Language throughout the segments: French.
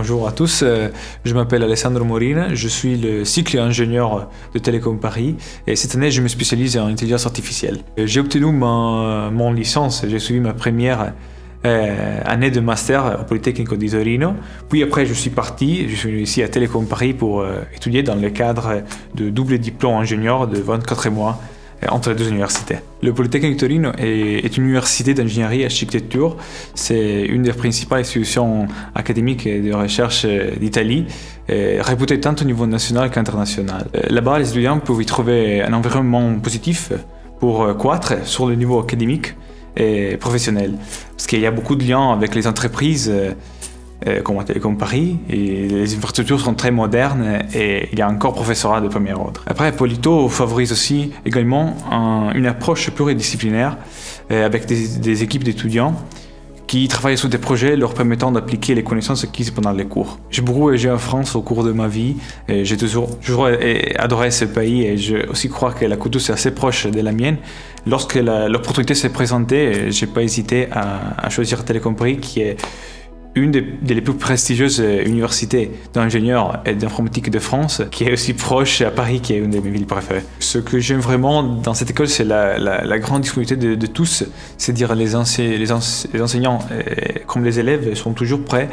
Bonjour à tous, je m'appelle Alessandro Morina, je suis le cycle ingénieur de Télécom Paris et cette année je me spécialise en intelligence artificielle. J'ai obtenu mon licence, j'ai suivi ma première année de master au Politecnico di Torino, puis après je suis venu ici à Télécom Paris pour étudier dans le cadre de double diplôme ingénieur de 24 mois entre les deux universités. Le Politecnico di Torino est une université d'ingénierie et architecture. C'est une des principales institutions académiques et de recherche d'Italie, réputée tant au niveau national qu'international. Là-bas, les étudiants peuvent y trouver un environnement positif pour croître sur le niveau académique et professionnel. Parce qu'il y a beaucoup de liens avec les entreprises comme Télécom Paris, et les infrastructures sont très modernes et il y a encore professorat de premier ordre. Après, Polito favorise aussi également une approche pluridisciplinaire avec des équipes d'étudiants qui travaillent sur des projets leur permettant d'appliquer les connaissances acquises pendant les cours. J'ai beaucoup voyagé en France au cours de ma vie et j'ai toujours adoré ce pays et je aussi crois que la culture est assez proche de la mienne. Lorsque l'opportunité s'est présentée, j'ai pas hésité à choisir Télécom Paris qui est une des plus prestigieuses universités d'ingénieurs et d'informatique de France, qui est aussi proche à Paris, qui est une de mes villes préférées. Ce que j'aime vraiment dans cette école, c'est la grande disponibilité de tous, c'est-à-dire les enseignants comme les élèves sont toujours prêts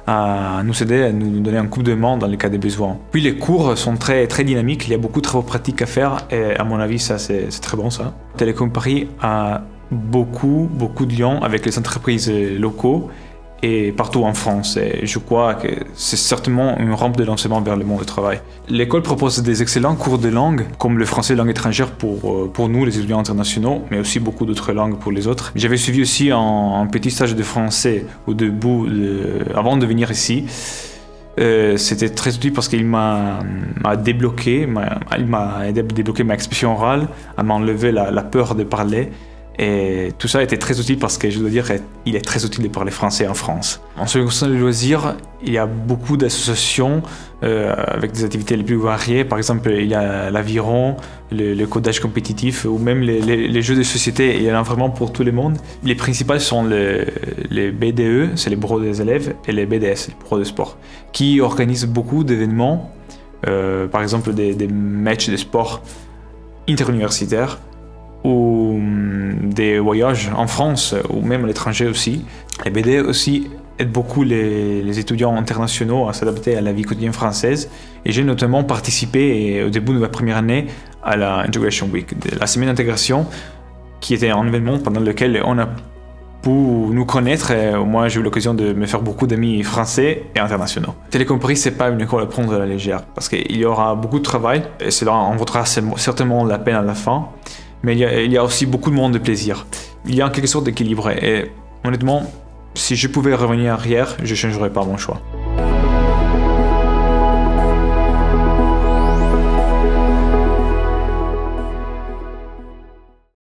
à nous aider, à nous donner un coup de main dans le cas des besoins. Puis les cours sont très dynamiques, il y a beaucoup de travaux pratiques à faire et à mon avis, ça c'est très bon ça. Télécom Paris a beaucoup de liens avec les entreprises locaux et partout en France. Et je crois que c'est certainement une rampe de lancement vers le monde du travail. L'école propose des excellents cours de langue, comme le français langue étrangère pour nous, les étudiants internationaux, mais aussi beaucoup d'autres langues pour les autres. J'avais suivi aussi un petit stage de français au début, avant de venir ici. C'était très utile parce qu'il m'a débloqué, il m'a aidé à débloquer ma expression orale, à m'enlever la peur de parler. Et tout ça a été très utile parce que je dois dire qu'il est très utile de parler français en France. En ce qui concerne les loisirs, il y a beaucoup d'associations avec des activités les plus variées. Par exemple, il y a l'aviron, le codage compétitif ou même les jeux de société. Il y en a vraiment pour tout le monde. Les principales sont les BDE, c'est les bureaux des élèves, et les BDS, les bureaux de sport, qui organisent beaucoup d'événements, par exemple des matchs de sport interuniversitaires, ou des voyages en France ou même à l'étranger aussi. Les BD aussi aident beaucoup les étudiants internationaux à s'adapter à la vie quotidienne française et j'ai notamment participé au début de ma première année à la Integration Week, la semaine d'intégration qui était un événement pendant lequel on a pu nous connaître et moi j'ai eu l'occasion de me faire beaucoup d'amis français et internationaux. Télécom Paris, c'est pas une école à prendre à la légère parce qu'il y aura beaucoup de travail et cela en vaudra certainement la peine à la fin. Mais il y a aussi beaucoup de moments de plaisir. Il y a en quelque sorte d'équilibre et honnêtement, si je pouvais revenir en arrière, je ne changerais pas mon choix.